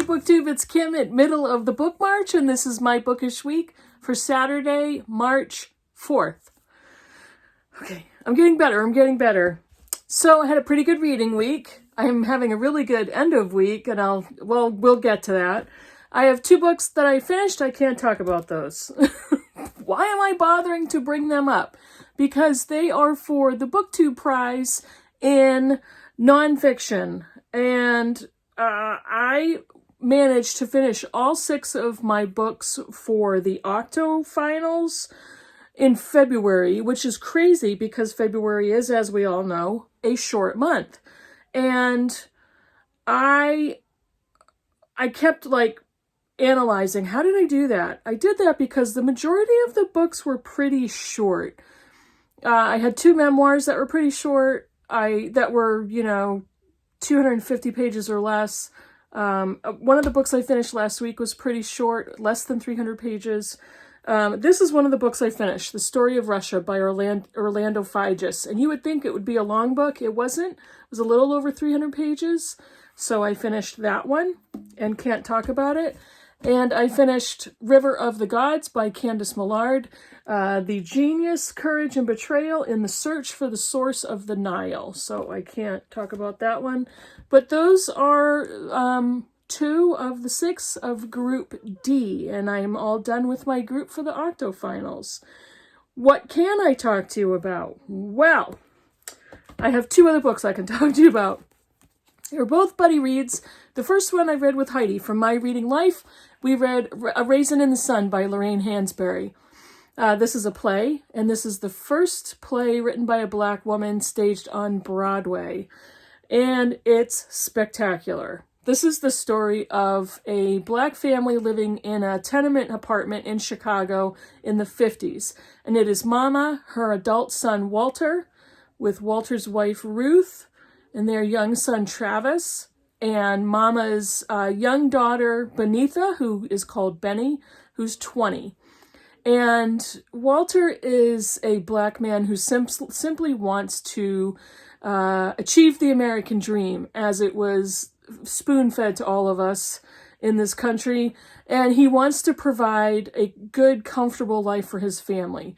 BookTube, it's Kim at Middle of the Book March, and this is my Bookish week for Saturday, March 4th. Okay, I'm getting better. So I had a pretty good reading week. I'm having a really good end of week, and we'll get to that. I have 2 books that I finished. I can't talk about those. Why am I bothering to bring them up? Because they are for the BookTube prize in nonfiction, and I managed to finish all 6 of my books for the Octo finals in February, which is crazy because February is, as we all know, a short month. And I kept analyzing, how did I do that? I did that because the majority of the books were pretty short. I had 2 memoirs that were pretty short, that were, 250 pages or less. One of the books I finished last week was pretty short, less than 300 pages. This is one of the books I finished, The Story of Russia by Orlando Figes. And you would think it would be a long book. It wasn't. It was a little over 300 pages. So I finished that one and can't talk about it. And I finished River of the Gods by Candice Millard, The Genius, Courage, and Betrayal in the Search for the Source of the Nile. So I can't talk about that one. But those are 2 of the 6 of Group D, and I'm all done with my group for the Octo finals. What can I talk to you about? Well, I have 2 other books I can talk to you about. They're both buddy reads. The first one I read with Heidi from My Reading Life. We read A Raisin in the Sun by Lorraine Hansberry. This is a play, and this is the first play written by a Black woman staged on Broadway. And it's spectacular. This is the story of a Black family living in a tenement apartment in Chicago in the 50s. And it is Mama, her adult son Walter, with Walter's wife Ruth, and their young son Travis, and Mama's young daughter Benitha, who is called Benny, who's 20. And Walter is a Black man who simply wants to achieve the American dream, as it was spoon-fed to all of us in this country, and he wants to provide a good, comfortable life for his family.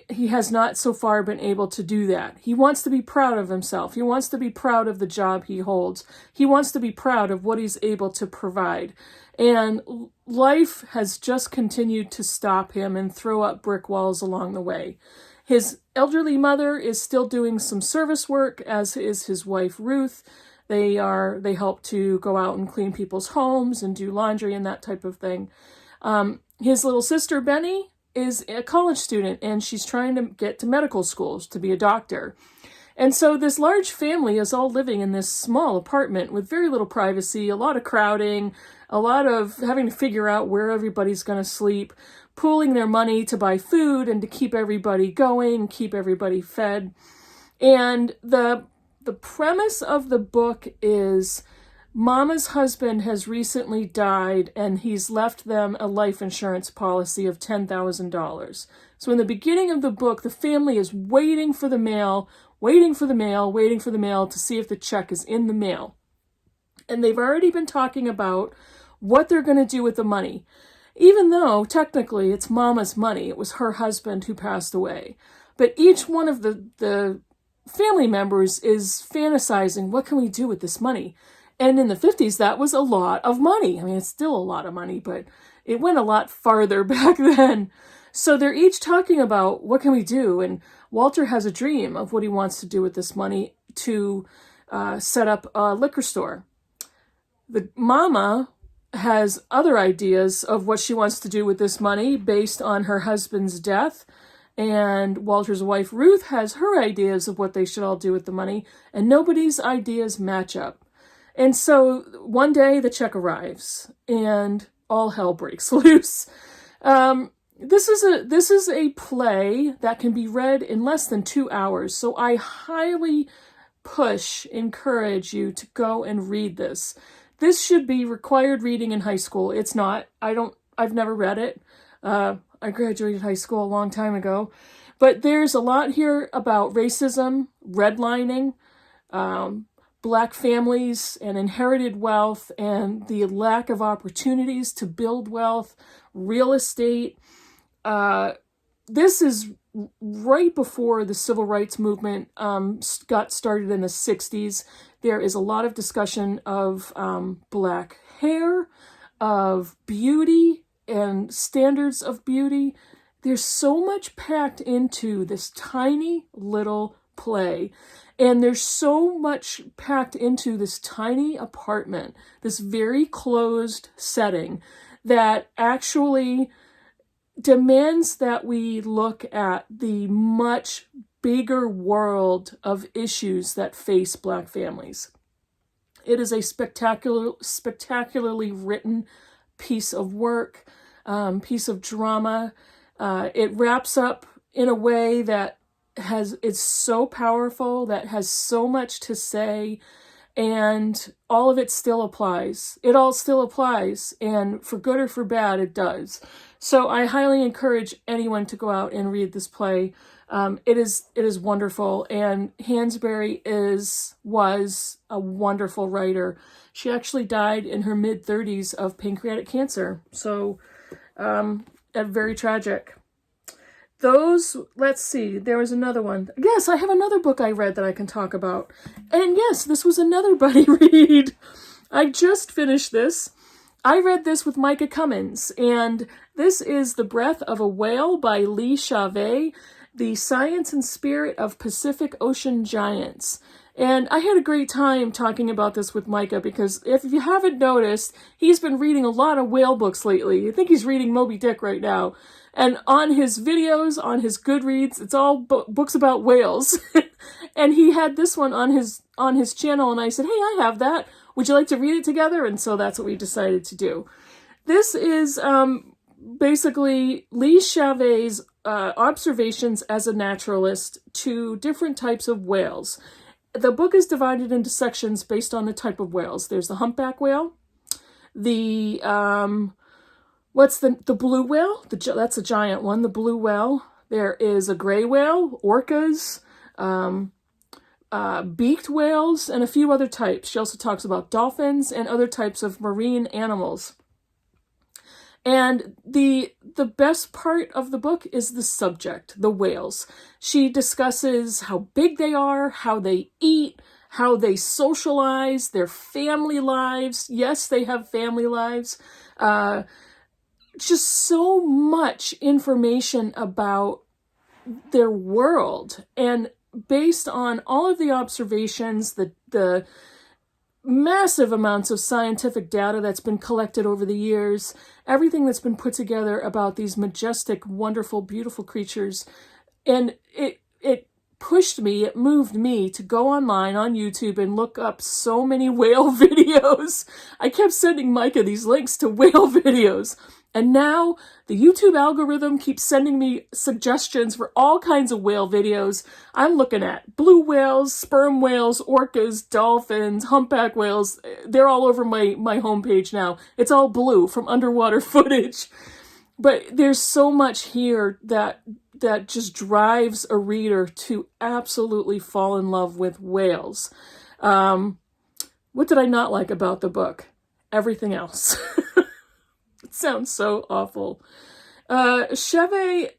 He has not so far been able to do that. He wants to be proud of himself. He wants to be proud of the job he holds. He wants to be proud of what he's able to provide. And life has just continued to stop him and throw up brick walls along the way. His elderly mother is still doing some service work, as is his wife Ruth. They help to go out and clean people's homes and do laundry and that type of thing. His little sister Benny is a college student, and she's trying to get to medical schools to be a doctor. And so this large family is all living in this small apartment with very little privacy, a lot of crowding, a lot of having to figure out where everybody's going to sleep, pooling their money to buy food and to keep everybody going, keep everybody fed. And the premise of the book is Mama's husband has recently died, and he's left them a life insurance policy of $10,000. So in the beginning of the book, the family is waiting for the mail to see if the check is in the mail. And they've already been talking about what they're going to do with the money. Even though, technically, it's Mama's money. It was her husband who passed away. But each one of the family members is fantasizing, what can we do with this money? And in the 50s, that was a lot of money. I mean, it's still a lot of money, but it went a lot farther back then. So they're each talking about, what can we do? And Walter has a dream of what he wants to do with this money to set up a liquor store. The Mama has other ideas of what she wants to do with this money based on her husband's death. And Walter's wife, Ruth, has her ideas of what they should all do with the money. And nobody's ideas match up. And so one day the check arrives and all hell breaks loose. This is a play that can be read in less than 2 hours. So I highly encourage you to go and read this. This should be required reading in high school. It's not. I've never read it. I graduated high school a long time ago. But there's a lot here about racism, redlining, Black families and inherited wealth and the lack of opportunities to build wealth, real estate. This is right before the civil rights movement got started in the 60s. There is a lot of discussion of Black hair, of beauty and standards of beauty. There's so much packed into this tiny little play. And there's so much packed into this tiny apartment, this very closed setting, that actually demands that we look at the much bigger world of issues that face Black families. It is a spectacularly written piece of work, piece of drama. It wraps up in a way that it's so powerful, that has so much to say, and all of it still applies. It all still applies, and for good or for bad, it does. So I highly encourage anyone to go out and read this play. It is wonderful, and Hansberry was a wonderful writer. She actually died in her mid-30s of pancreatic cancer, so very tragic. Let's see, there was another one. Yes, I have another book I read that I can talk about. And yes, this was another buddy read. I just finished this. I read this with Micah Cummins, and this is The Breath of a Whale by Lee Chavez, The Science and Spirit of Pacific Ocean Giants. And I had a great time talking about this with Micah, because if you haven't noticed, he's been reading a lot of whale books lately. I think he's reading Moby Dick right now. And on his videos, on his Goodreads, it's all books about whales. And he had this one on his channel, and I said, hey, I have that. Would you like to read it together? And so that's what we decided to do. This is basically Lee Chavez's observations as a naturalist to different types of whales. The book is divided into sections based on the type of whales. There's the humpback whale, the the blue whale? That's a giant one, the blue whale. There is a gray whale, orcas, beaked whales, and a few other types. She also talks about dolphins and other types of marine animals. And the best part of the book is the subject, the whales. She discusses how big they are, how they eat, how they socialize, their family lives. Yes, they have family lives. Just so much information about their world. And based on all of the observations, the massive amounts of scientific data that's been collected over the years, everything that's been put together about these majestic, wonderful, beautiful creatures. And it moved me to go online on YouTube and look up so many whale videos. I kept sending Micah these links to whale videos. And now the YouTube algorithm keeps sending me suggestions for all kinds of whale videos. I'm looking at blue whales, sperm whales, orcas, dolphins, humpback whales. They're all over my homepage now. It's all blue from underwater footage. But there's so much here that just drives a reader to absolutely fall in love with whales. What did I not like about the book? Everything else. It sounds so awful. Calvé.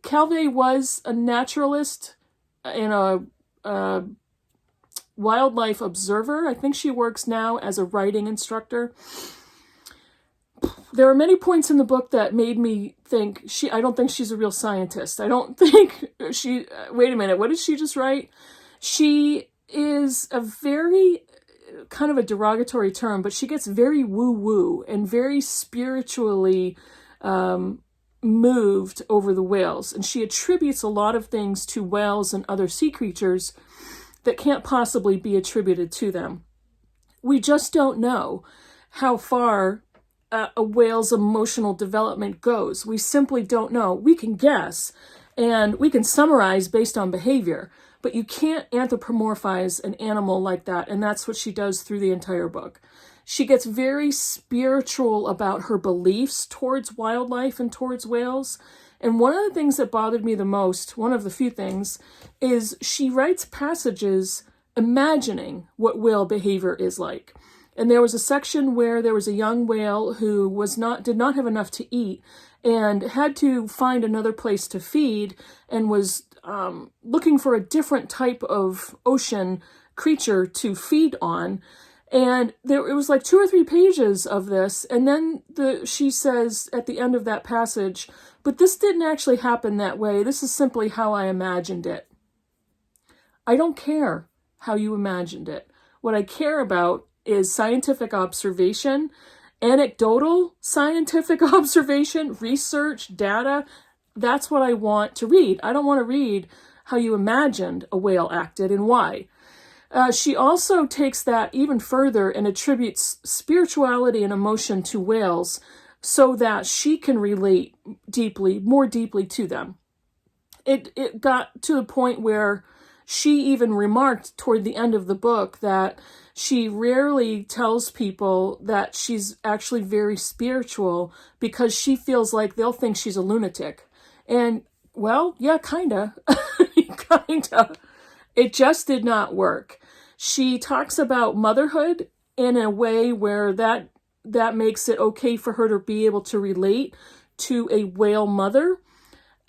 Calvé was a naturalist and a wildlife observer. I think she works now as a writing instructor. There are many points in the book that made me think I don't think she's a real scientist. I don't think wait a minute, what did she just write? She is a very, kind of a derogatory term, but she gets very woo-woo and very spiritually moved over the whales. And she attributes a lot of things to whales and other sea creatures that can't possibly be attributed to them. We just don't know how far a whale's emotional development goes. We simply don't know. We can guess, and we can summarize based on behavior, but you can't anthropomorphize an animal like that, and that's what she does through the entire book. She gets very spiritual about her beliefs towards wildlife and towards whales, And one of the things that bothered me the most, one of the few things, is she writes passages imagining what whale behavior is like. And there was a section where there was a young whale who did not have enough to eat and had to find another place to feed, and was looking for a different type of ocean creature to feed on. And it was like 2 or 3 pages of this. And then she says at the end of that passage, but this didn't actually happen that way. This is simply how I imagined it. I don't care how you imagined it. What I care about is scientific observation, anecdotal scientific observation, research, data. That's what I want to read. I don't want to read how you imagined a whale acted and why. She also takes that even further and attributes spirituality and emotion to whales so that she can relate more deeply to them. It got to the point where she even remarked toward the end of the book that she rarely tells people that she's actually very spiritual because she feels like they'll think she's a lunatic. And, well, yeah, kinda. Kinda. It just did not work. She talks about motherhood in a way where that makes it okay for her to be able to relate to a whale mother.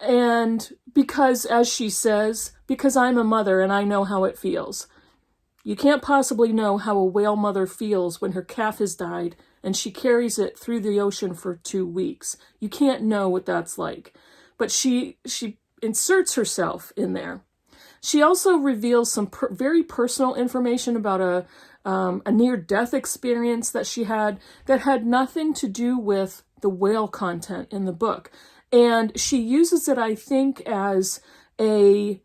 And because, as she says, because I'm a mother and I know how it feels. You can't possibly know how a whale mother feels when her calf has died and she carries it through the ocean for 2 weeks. You can't know what that's like. But she inserts herself in there. She also reveals some very personal information about a near-death experience that she had that had nothing to do with the whale content in the book. And she uses it, I think, as a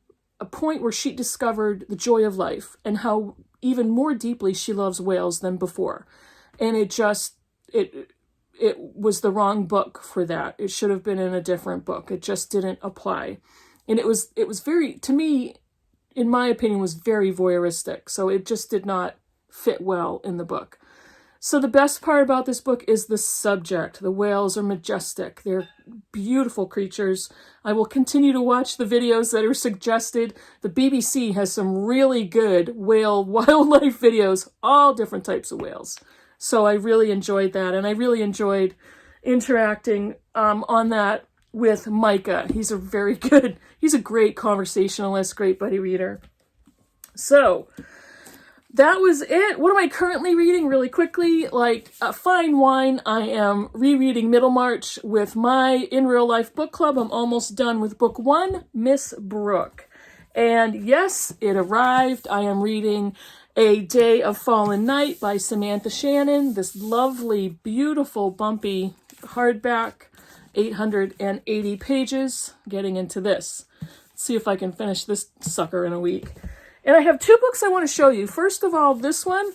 point where she discovered the joy of life and how even more deeply she loves whales than before. And it was the wrong book for that. It should have been in a different book. It just didn't apply. And it was very, to me, in my opinion, was very voyeuristic. So it just did not fit well in the book. So the best part about this book is the subject. The whales are majestic. They're beautiful creatures. I will continue to watch the videos that are suggested. The BBC has some really good whale wildlife videos, all different types of whales. So I really enjoyed that. And I really enjoyed interacting on that with Micah. He's a great conversationalist, great buddy reader. So that was it. What am I currently reading really quickly? Like a fine wine, I am rereading Middlemarch with my In Real Life book club. I'm almost done with book 1, Miss Brooke. And yes, it arrived. I am reading A Day of Fallen Night by Samantha Shannon. This lovely, beautiful, bumpy hardback, 880 pages. Getting into this. Let's see if I can finish this sucker in a week. And I have 2 books I want to show you. First of all, this one,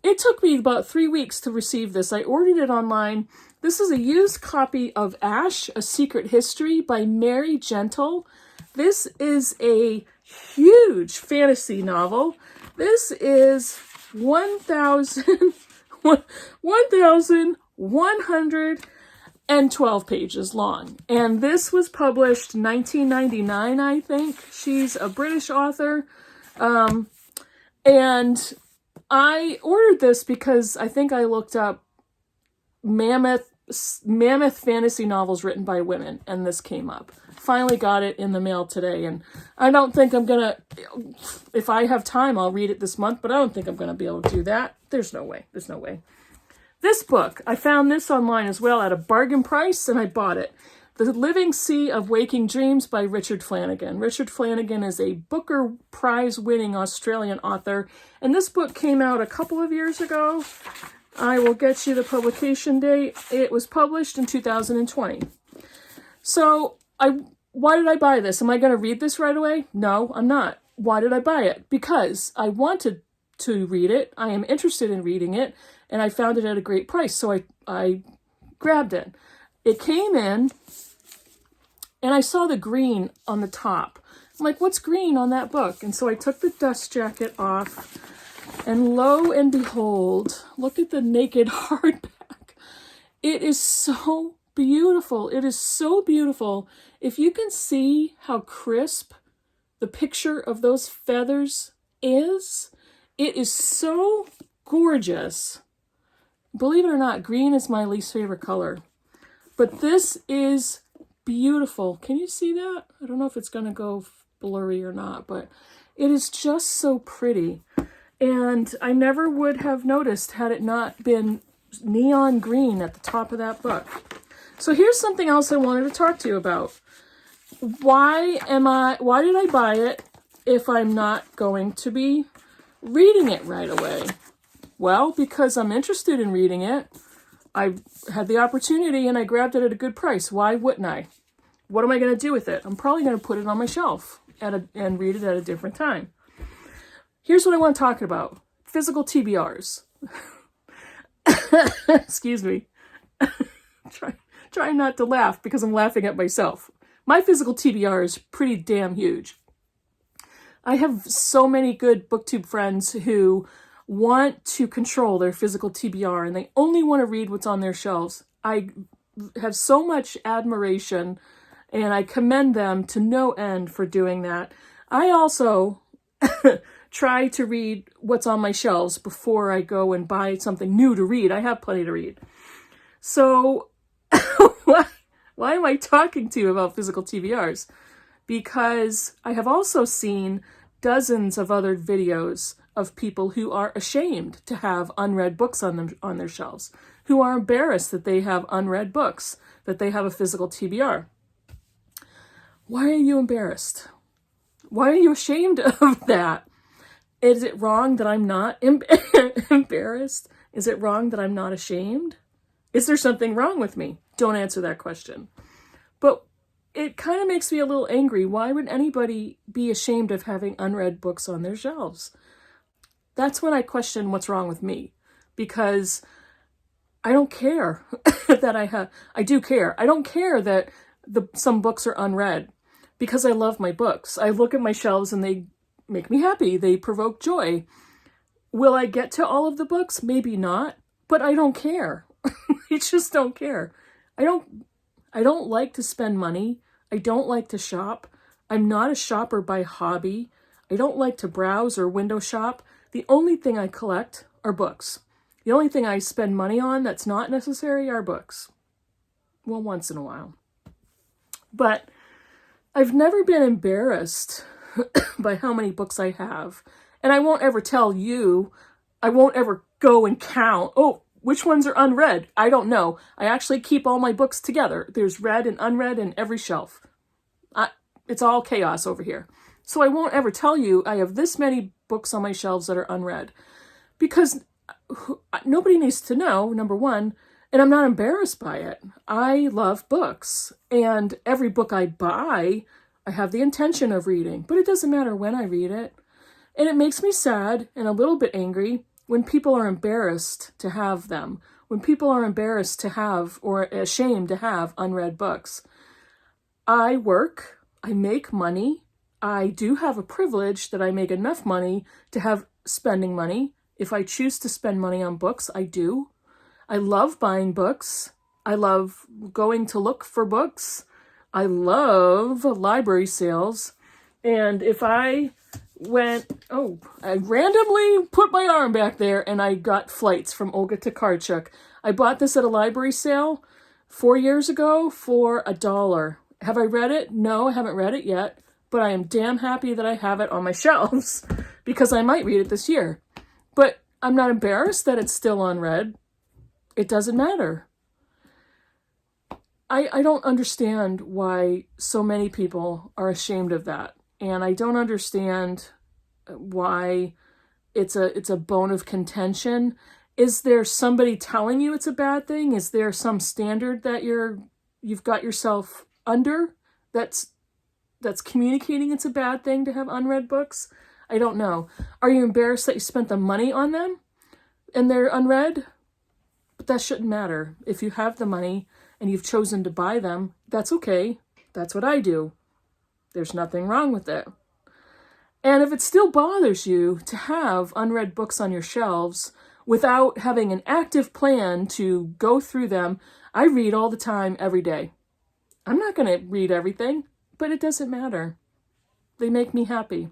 it took me about 3 weeks to receive this. I ordered it online. This is a used copy of Ash, A Secret History by Mary Gentle. This is a huge fantasy novel. This is 1,112 pages long. And this was published 1999, I think. She's a British author. And I ordered this because I think I looked up mammoth fantasy novels written by women, and this came up. Finally got it in the mail today, and I don't think I'm gonna, if I have time, I'll read it this month, but I don't think I'm gonna be able to do that. There's no way. This book, I found this online as well at a bargain price, and I bought it. The Living Sea of Waking Dreams by Richard Flanagan. Richard Flanagan is a Booker Prize-winning Australian author, and this book came out a couple of years ago. I will get you the publication date. It was published in 2020. So, why did I buy this? Am I going to read this right away? No, I'm not. Why did I buy it? Because I wanted to read it. I am interested in reading it, and I found it at a great price, so I grabbed it. It came in, and I saw the green on the top. I'm like, what's green on that book? And so I took the dust jacket off, and lo and behold, look at the naked hardback. It is so beautiful. It is so beautiful. If you can see how crisp the picture of those feathers is, it is so gorgeous. Believe it or not, green is my least favorite color. But this is beautiful. Can you see that? I don't know if it's going to go blurry or not, but it is just so pretty. And I never would have noticed had it not been neon green at the top of that book. So here's something else I wanted to talk to you about. Why did I buy it if I'm not going to be reading it right away? Well, because I'm interested in reading it. I had the opportunity and I grabbed it at a good price. Why wouldn't I? What am I going to do with it? I'm probably going to put it on my shelf and read it at a different time. Here's what I want to talk about. Physical TBRs. Excuse me. Try not to laugh because I'm laughing at myself. My physical TBR is pretty damn huge. I have so many good BookTube friends who want to control their physical TBR and they only want to read what's on their shelves. I have so much admiration and I commend them to no end for doing that. I also try to read what's on my shelves before I go and buy something new to read. I have plenty to read. So why am I talking to you about physical TBRs? Because I have also seen dozens of other videos of people who are ashamed to have unread books on their shelves, who are embarrassed that they have unread books, that they have a physical TBR. Why are you embarrassed? Why are you ashamed of that? Is it wrong that I'm not embarrassed? Is it wrong that I'm not ashamed? Is there something wrong with me? Don't answer that question. But it kind of makes me a little angry. Why would anybody be ashamed of having unread books on their shelves? That's when I question what's wrong with me, because I don't care that I do care. I don't care that some books are unread because I love my books. I look at my shelves and they make me happy. They provoke joy. Will I get to all of the books? Maybe not, but I don't care. I just don't care. I don't like to spend money. I don't like to shop. I'm not a shopper by hobby. I don't like to browse or window shop. The only thing I collect are books. The only thing I spend money on that's not necessary are books. Well, once in a while. But I've never been embarrassed by how many books I have. And I won't ever tell you, I won't ever go and count, oh, which ones are unread? I don't know. I actually keep all my books together. There's read and unread in every shelf. It's all chaos over here. So I won't ever tell you I have this many books on my shelves that are unread. Because nobody needs to know, number one, and I'm not embarrassed by it. I love books. And every book I buy, I have the intention of reading. But it doesn't matter when I read it. And it makes me sad and a little bit angry when people are embarrassed to have them, when people are embarrassed to have or ashamed to have unread books. I work, I make money, I do have a privilege that I make enough money to have spending money. If I choose to spend money on books, I do. I love buying books. I love going to look for books. I love library sales. And if I I randomly put my arm back there and I got Flights from Olga Tokarczuk. I bought this at a library sale 4 years ago for $1. Have I read it? No, I haven't read it yet, but I am damn happy that I have it on my shelves because I might read it this year. But I'm not embarrassed that it's still unread. It doesn't matter. I don't understand why so many people are ashamed of that. And I don't understand why it's a bone of contention. Is there somebody telling you it's a bad thing? Is there some standard that you've got yourself under that's communicating it's a bad thing to have unread books? I don't know. Are you embarrassed that you spent the money on them and they're unread? But that shouldn't matter. If you have the money and you've chosen to buy them, that's okay. That's what I do. There's nothing wrong with it. And if it still bothers you to have unread books on your shelves, without having an active plan to go through them. I read all the time, every day. I'm not going to read everything, but it doesn't matter. They make me happy.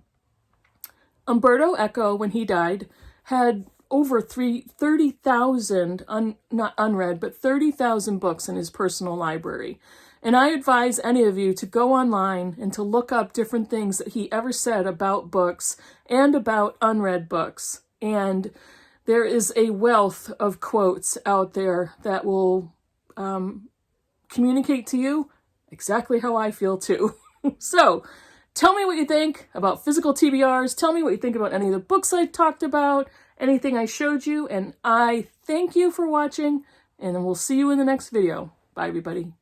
Umberto Eco, when he died, had over 30,000, not unread, but 30,000 books in his personal library. And I advise any of you to go online and to look up different things that he ever said about books and about unread books. And there is a wealth of quotes out there that will communicate to you exactly how I feel too. So, tell me what you think about physical TBRs. Tell me what you think about any of the books I talked about, anything I showed you, and I thank you for watching, and we'll see you in the next video. Bye, everybody.